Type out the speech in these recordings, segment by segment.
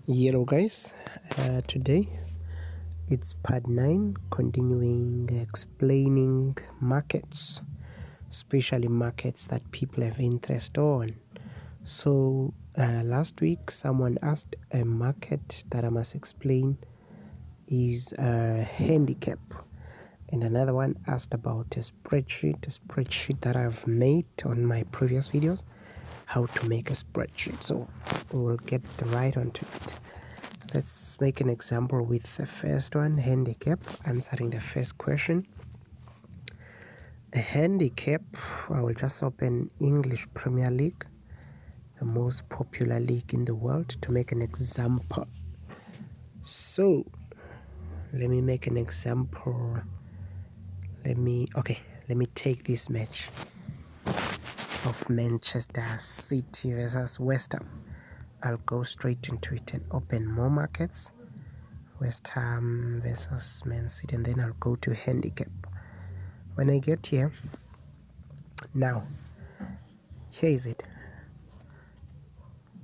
Hello guys, today it's part 9, continuing explaining markets, especially markets that people have interest on. So last week someone asked a market that I must explain is Handicap, and another one asked about a spreadsheet that I've made on my previous videos, how to make a spreadsheet. So we'll get right onto it. Let's make an example with the first one, Handicap, answering the first question. A Handicap, I will just open English Premier League, the most popular league in the world, to make an example. So let me make an example. Let me take this match of Manchester City versus West Ham. I'll go straight into it and open more markets, West Ham versus Man City, and then I'll go to Handicap. When I get here, now here is it.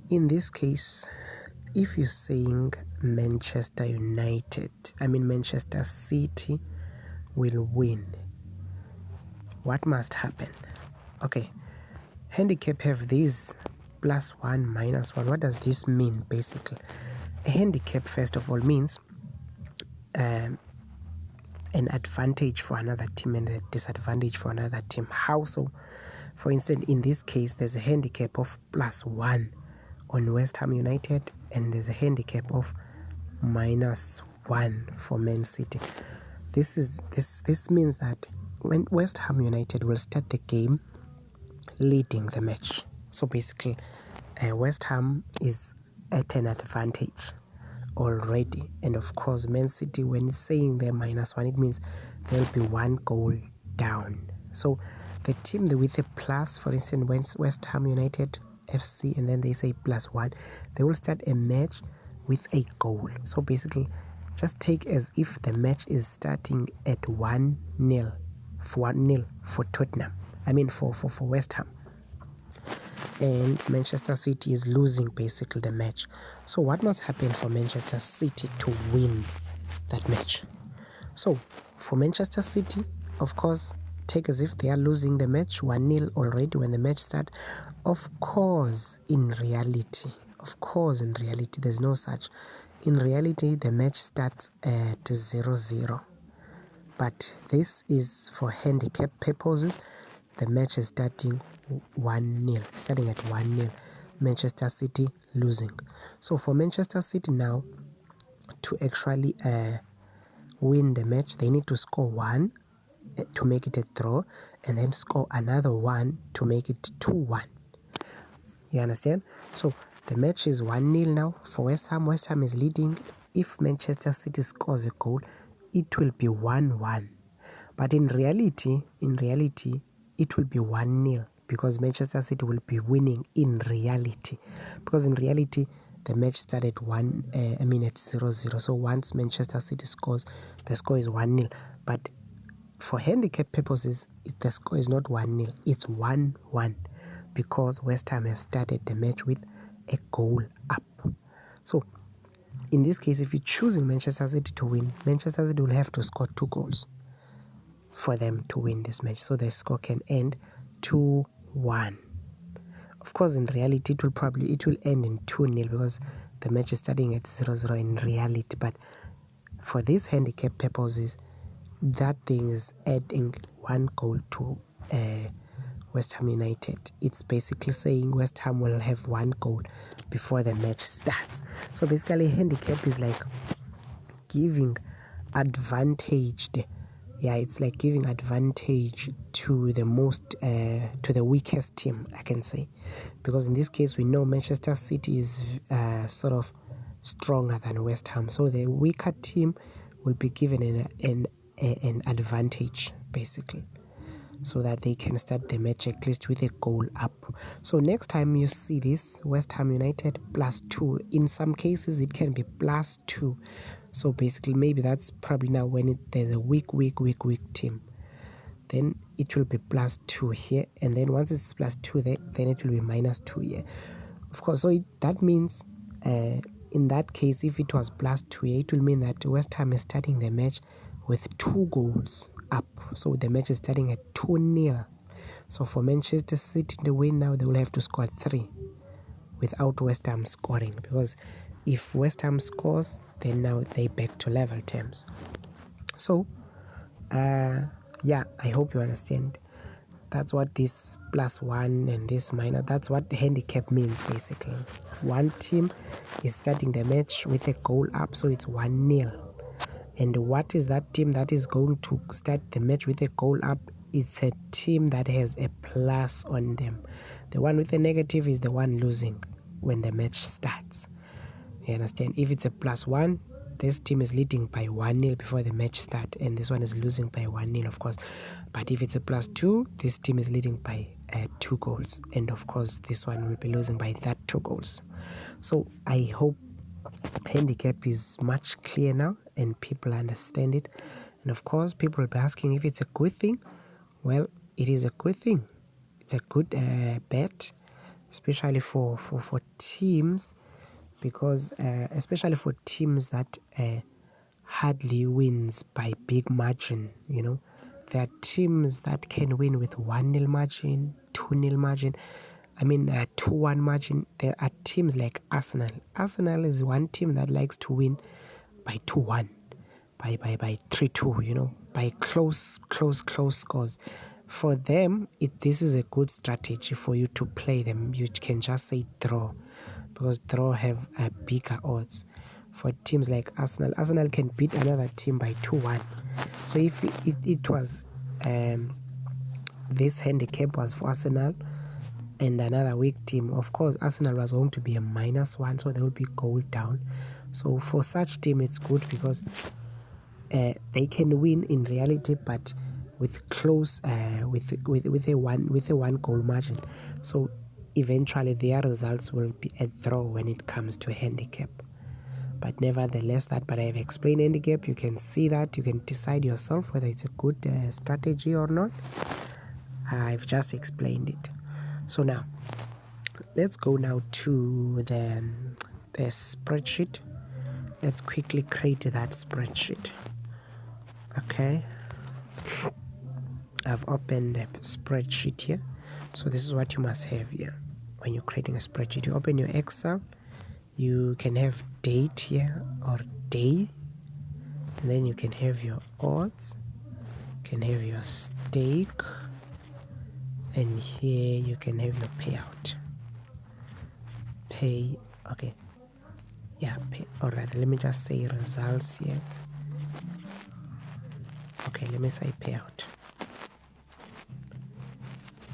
In this case, if you're saying Manchester City will win, what must happen? Okay, Handicap have these +1, -1. What does this mean basically? A handicap, first of all, means an advantage for another team and a disadvantage for another team. How so? For instance, in this case, there's a handicap of +1 on West Ham United, and there's a handicap of -1 for Man City. This means that when West Ham United will start the game leading the match. So basically, West Ham is at an advantage already, and of course Man City, when it's saying they're -1, it means there'll be one goal down. So the team with a plus, for instance, West Ham United FC, and then they say +1, they will start a match with a goal. So basically, just take as if the match is starting at 1-0 for Tottenham. For West Ham, and Manchester City is losing basically the match. So what must happen for Manchester City to win that match? So for Manchester City, of course, take as if they are losing the match 1-0 already when the match starts. Of course, in reality, there's no such. In reality, the match starts at 0-0. But this is for handicap purposes. The match is starting 1-0, starting at 1-0. Manchester City losing. So for Manchester City now, to actually win the match, they need to score 1 to make it a draw, and then score another 1 to make it 2-1. You understand? So the match is 1-0 now for West Ham. West Ham is leading. If Manchester City scores a goal, it will be 1-1. But in reality, it will be 1-0 because Manchester City will be winning in reality. Because in reality, the match started at 0-0. So once Manchester City scores, the score is 1-0. But for handicap purposes, the score is not 1-0. It's 1-1 because West Ham have started the match with a goal up. So in this case, if you're choosing Manchester City to win, Manchester City will have to score 2 goals for them to win this match. So the score can end 2-1. Of course, in reality, it will end in 2-0 because the match is starting at 0-0 in reality. But for these handicap purposes, that thing is adding 1 goal to West Ham United. It's basically saying West Ham will have 1 goal before the match starts. So basically, handicap is like giving advantaged. Yeah, it's like giving advantage to the weakest team, I can say, because in this case we know Manchester City is sort of stronger than West Ham, so the weaker team will be given an advantage basically, so that they can start the match at least with a goal up. So next time you see this, West Ham United +2, in some cases it can be +2. So basically, maybe that's probably now when there's a weak team. Then it will be +2 here, and then once it's +2 there, then it will be -2 here. Of course, so that means in that case, if it was +2, it will mean that West Ham is starting the match with 2 goals up. So the match is starting at 2-0. So for Manchester City to win now, they will have to score 3 without West Ham scoring, because if West Ham scores, then now they back to level terms. So yeah, I hope you understand. That's what this +1 and this minor, that's what handicap means basically. One team is starting the match with a goal up, so it's 1-0. And what is that team that is going to start the match with a goal up? It's a team that has a plus on them. The one with a negative is the one losing when the match starts. You understand? If it's a +1, this team is leading by 1-0 before the match starts, and this one is losing by 1-0, of course. But if it's a +2, this team is leading by 2 goals, and of course this one will be losing by that 2 goals. So I hope handicap is much clearer now and people understand it. And of course people will be asking if it's a good thing. Well, it is a good thing. It's a good bet, especially for teams, because especially for teams that hardly wins by big margin. There are teams that can win with 1-0 margin, 2-0 margin, 2-1 margin. There are teams like Arsenal. Arsenal is one team that likes to win by 2-1, by 3-2, by close scores. For them, this is a good strategy for you to play them. You can just say draw, because draw have bigger odds. For teams like Arsenal can beat another team by 2-1. So if it was this handicap was for Arsenal and another weak team, of course Arsenal was going to be a -1, so they will be goal down. So for such team it's good, because they can win in reality, but with close with a one goal margin. So eventually their results will be a draw when it comes to handicap. But nevertheless, but I have explained handicap. You can see that, you can decide yourself whether it's a good strategy or not. I've just explained it. So now let's go now to the spreadsheet. Let's quickly create that spreadsheet. Okay, I've opened a spreadsheet here. So this is what you must have here when you're creating a spreadsheet. You open your Excel. You can have date here or day, and then you can have your odds, you can have your stake, and here you can have your payout. Pay, okay, yeah, pay. All right, let me just say results here. Okay, let me say payout.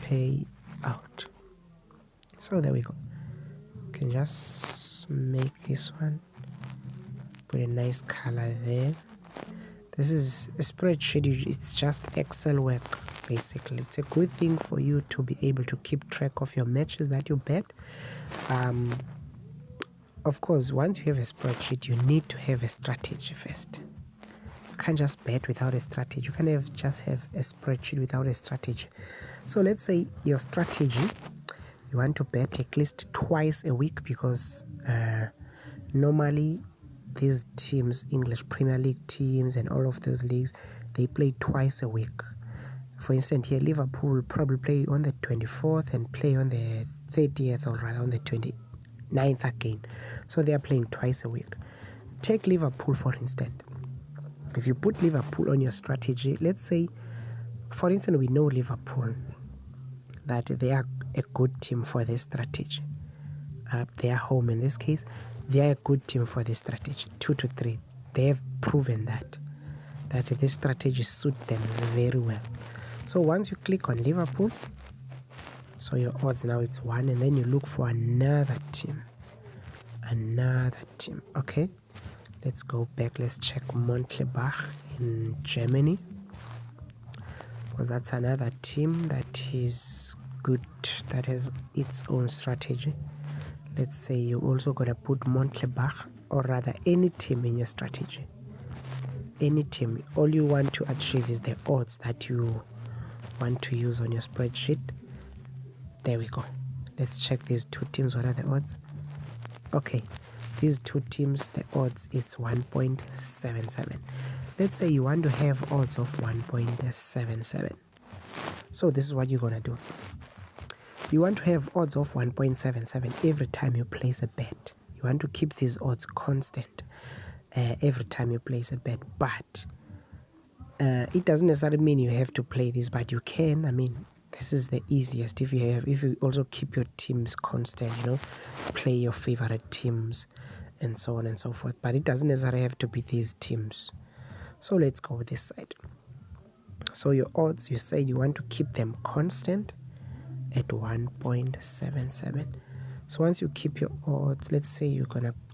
Payout. So there we go. You can just make this one, put a nice color there. This is a spreadsheet. It's just Excel work basically. It's a good thing for you to be able to keep track of your matches that you bet. Of course, once you have a spreadsheet, you need to have a strategy first. You can't just bet without a strategy. You can't just have a spreadsheet without a strategy. So let's say your strategy, you want to bet at least twice a week, because normally these teams, English Premier League teams and all of those leagues, they play twice a week. For instance, here Liverpool will probably play on the 24th and play on the 30th, or rather on the 29th again. So they are playing twice a week. Take Liverpool for instance. If you put Liverpool on your strategy, let's say, for instance, we know Liverpool, that they are a good team for this strategy. They are home in this case. They are a good team for this strategy. 2-3. They have proven that this strategy suits them very well. So once you click on Liverpool, so your odds now it's 1, and then you look for another team. Okay, let's go back. Let's check Montelbach in Germany, because that's another team that is good, that has its own strategy. Let's say you're also gonna put Montelbach, or rather any team in your strategy. Any team. All you want to achieve is the odds that you want to use on your spreadsheet. There we go. Let's check these two teams. What are the odds? Okay, these two teams, the odds is 1.77. Let's say you want to have odds of 1.77. So this is what you're gonna do. You want to have odds of 1.77 every time you place a bet. You want to keep these odds constant every time you place a bet, but it doesn't necessarily mean you have to play this, but you can. I mean, this is the easiest if you also keep your teams constant, play your favorite teams and so on and so forth, but it doesn't necessarily have to be these teams. So let's go with this side. So your odds, you said you want to keep them constant at 1.77. So once you keep your odds, let's say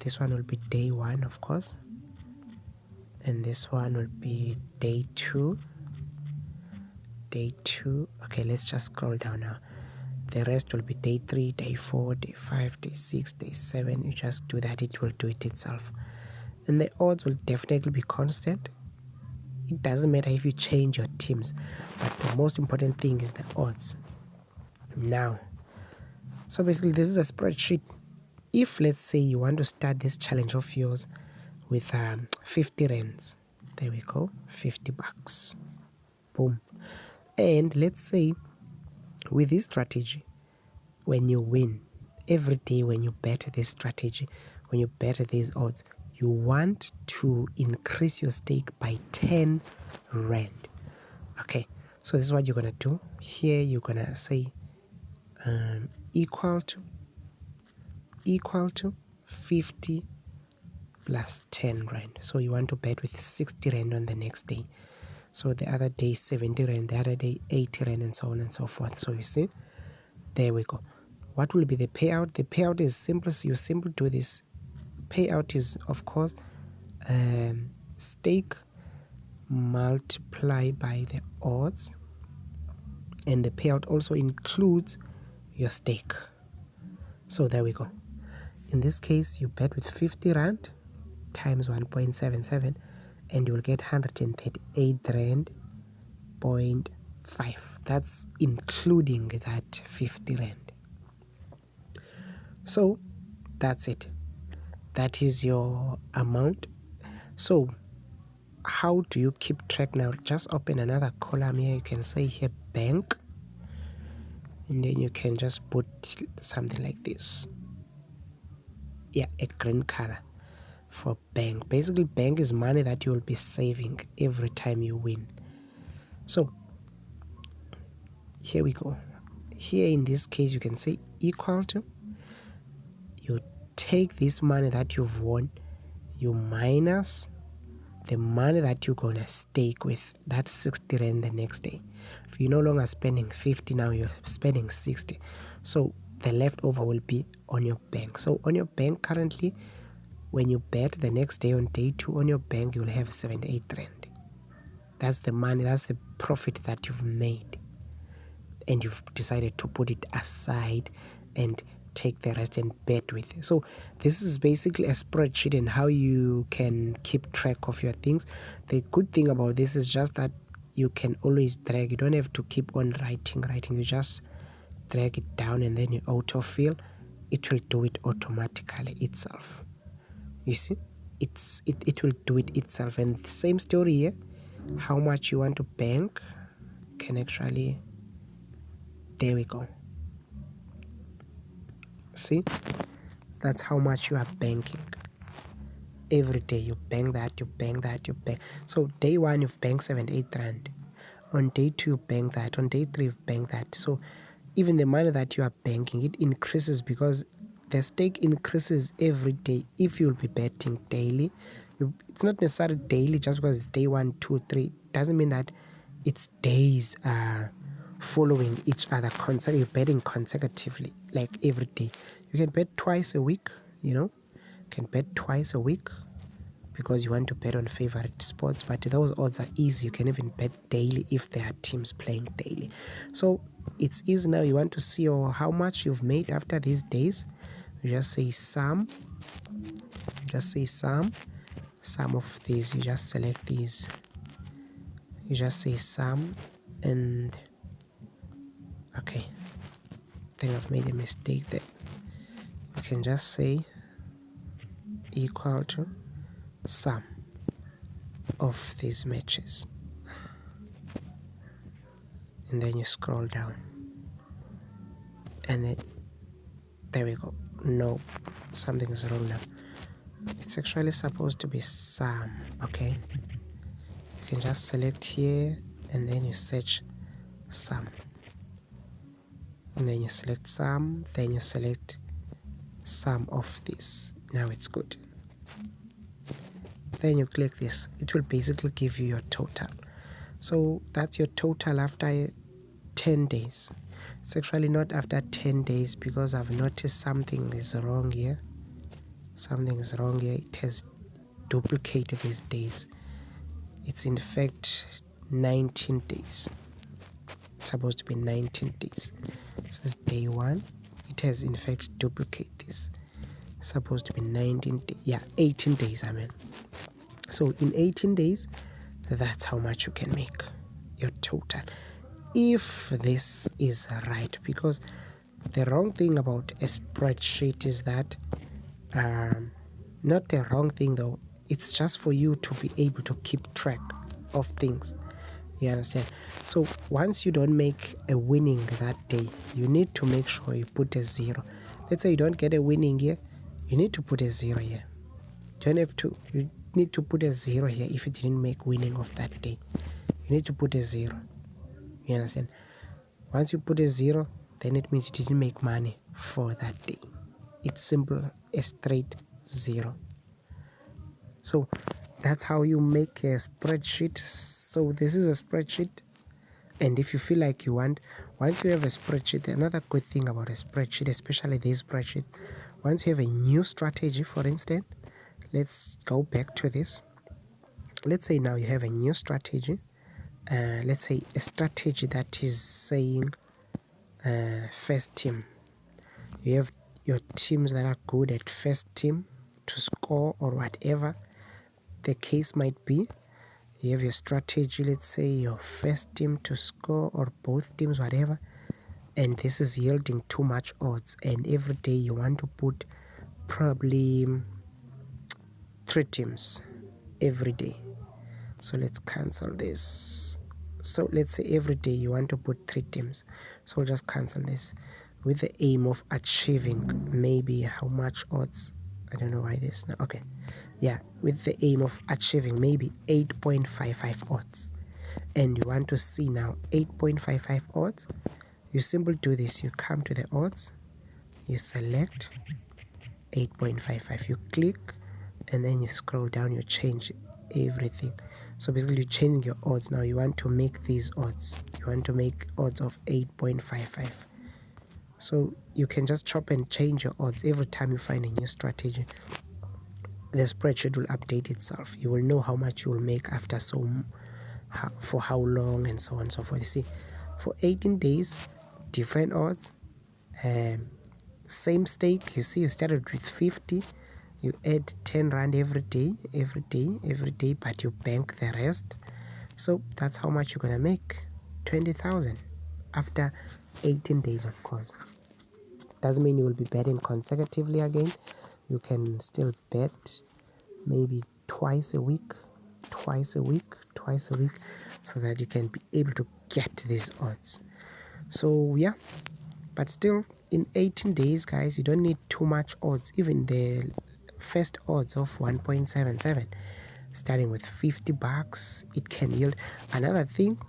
this one will be day 1, of course, and this one will be day 2. Okay, let's just scroll down now. The rest will be day 3, day 4, day 5, day 6, day 7. You just do that, it will do it itself. And the odds will definitely be constant. It doesn't matter if you change your teams, but the most important thing is the odds. Now, so basically this is a spreadsheet. If let's say you want to start this challenge of yours with 50 rands, there we go, $50, boom. And let's say with this strategy, when you win, every day when you bet this strategy, when you bet these odds, you want to increase your stake by 10 rand. Okay, so this is what you're gonna do. Here you're gonna say equal to 50 plus 10 rand. So you want to bet with 60 rand on the next day. So the other day 70 rand, the other day 80 rand, and so on and so forth. So you see, there we go. What will be the payout? The payout is simple. So you simply do this. Payout is, of course, stake multiply by the odds, and the payout also includes your stake. So there we go. In this case, you bet with 50 rand times 1.77, and you will get 138 rand 0.5. That's including that 50 rand. So that's it. That is your amount. So how do you keep track now? Just open another column here. You can say here bank, and then you can just put something like this. Yeah, a green color for bank. Basically, bank is money that you will be saving every time you win. So here we go. Here in this case, you can say equal to, you take this money that you've won, you minus the money that you're gonna stake with. That's 60 rand the next day. If you're no longer spending 50, now you're spending 60. So the leftover will be on your bank. So on your bank currently, when you bet the next day on day 2 on your bank, you'll have 78 rand. That's the money, that's the profit that you've made. And you've decided to put it aside and take the rest and bet with it. So this is basically a spreadsheet and how you can keep track of your things. The good thing about this is just that you can always drag. You don't have to keep on writing. You just drag it down and then you autofill. It will do it automatically itself. You see, it will do it itself. And the same story here, how much you want to bank can actually, there we go. See, that's how much you are banking. Every day you bank that, you bank that, you bank. So day 1 you've banked 78 rand. On day 2 you bank that. On day 3 you've banked that. So even the money that you are banking, it increases because the stake increases every day. If you'll be betting daily, it's not necessarily daily just because it's day 1, 2, 3. Doesn't mean that it's days following each other. You're betting consecutively, like every day. You can bet twice a week, you can bet twice a week because you want to bet on favorite sports, but those odds are easy. You can even bet daily if there are teams playing daily. So it's easy now. You want to see how much you've made after these days. You just say sum. Sum of these. You just select these. You just say sum, and okay, I think I've made a mistake there. You can just say equal to sum of these matches, and then you scroll down, and then there we go. No, something is wrong now. It's actually supposed to be sum. Okay, you can just select here and then you search sum, and then you select sum, then you select sum of this. Now it's good. Then you click this. It will basically give you your total. So that's your total after 10 days. It's actually not after 10 days because I've noticed something is wrong here. Something is wrong here. It has duplicated these days. It's in fact 19 days. It's supposed to be 19 days. This is day 1. It has in fact duplicated this. It's supposed to be 19 days. Yeah, 18 days, I mean. So in 18 days, that's how much you can make, your total, if this is right. Because the wrong thing about a spreadsheet is that, not the wrong thing though, it's just for you to be able to keep track of things. You understand? So once you don't make a winning that day, you need to make sure you put a 0. Let's say you don't get a winning here, you need to put a 0 here. You don't have to, you need to put a 0 here if you didn't make winning of that day. You need to put a 0. You understand? Once you put a 0, then it means you didn't make money for that day. It's simple, a straight 0. So that's how you make a spreadsheet. So this is a spreadsheet, and if you feel like you want, once you have a spreadsheet, another good thing about a spreadsheet, especially this spreadsheet, once you have a new strategy, for instance, let's go back to this. Let's say now you have a new strategy. Let's say a strategy that is saying first team. You have your teams that are good at first team to score, or whatever the case might be. You have your strategy, let's say your first team to score, or both teams, whatever, and this is yielding too much odds, and every day you want to put probably 3 teams every day. So let's cancel this. So let's say every day you want to put 3 teams. So we'll just cancel this with the aim of achieving maybe how much odds. I don't know why this now. Okay. Yeah, with the aim of achieving maybe 8.55 odds. And you want to see now 8.55 odds. You simply do this. You come to the odds. You select 8.55. You click, and then you scroll down. You change everything. So basically you're changing your odds. Now you want to make these odds. You want to make odds of 8.55. So you can just chop and change your odds every time you find a new strategy. The spreadsheet will update itself. You will know how much you will make after for how long, and so on and so forth. You see, for 18 days, different odds, same stake. You see, you started with 50. You add 10 rand every day, but you bank the rest. So that's how much you're gonna make, 20,000 after 18 days, of course. Doesn't mean you will be betting consecutively again. You can still bet maybe twice a week, so that you can be able to get these odds. So yeah, but still in 18 days, guys, you don't need too much odds. Even the first odds of 1.77, starting with 50 bucks, it can yield. Another thing,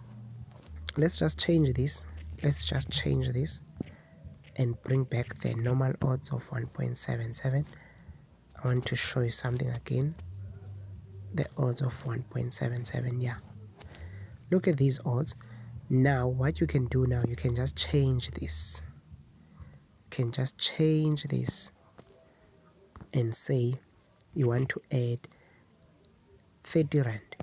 let's just change this and bring back the normal odds of 1.77. I want to show you something again. The odds of 1.77. Yeah, look at these odds. Now what you can do now, you can just change this. And say you want to add 30 rand.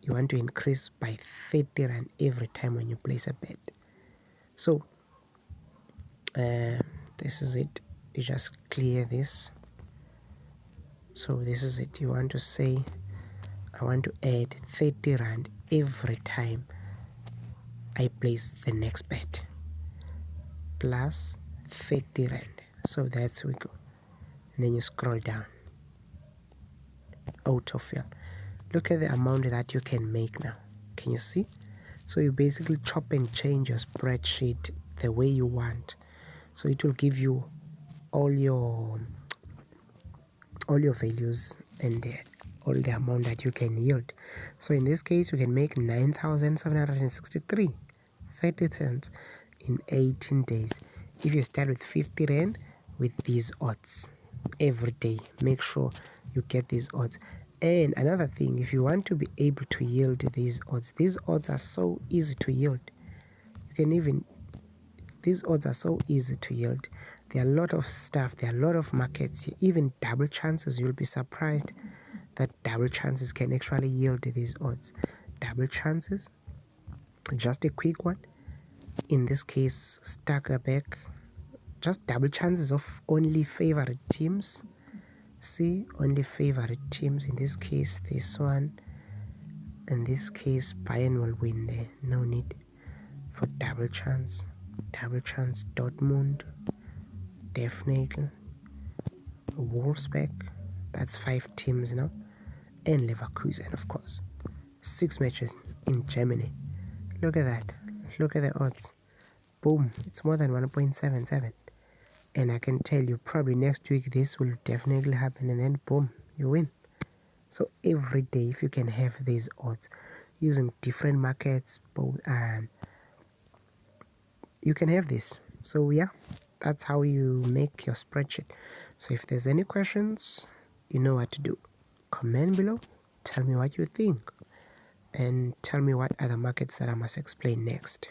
You want to increase by 30 rand every time when you place a bet. So this is it. You just clear this. So this is it. You want to say I want to add 30 rand every time I place the next bet, plus 30 rand. So that's we go. And then you scroll down. autofill. Look at the amount that you can make now. Can you see? So you basically chop and change your spreadsheet the way you want. So it will give you all your values and all the amount that you can yield. So in this case, you can make 9,763 30 cents in 18 days. If you start with 50 Rand with these odds every day, make sure you get these odds. And another thing, if you want to be able to yield these odds are so easy to yield. These odds are so easy to yield. There are a lot of stuff, there are a lot of markets, even double chances. You'll be surprised that double chances can actually yield these odds. Double chances, just a quick one. In this case, stagger back, just double chances of only favorite teams. See, only favorite teams. In this case, this one. In this case, Bayern will win there. No need for double chance. Double chance, Dortmund, definitely. Wolfsburg, that's 5 teams now. And Leverkusen, of course. 6 matches in Germany. Look at that. Look at the odds. Boom, it's more than 1.77. And I can tell you probably next week this will definitely happen, and then boom, you win. So every day, if you can have these odds using different markets, both, and you can have this. So yeah, that's how you make your spreadsheet. So if there's any questions, you know what to do. Comment below, tell me what you think, and tell me what other markets that I must explain next.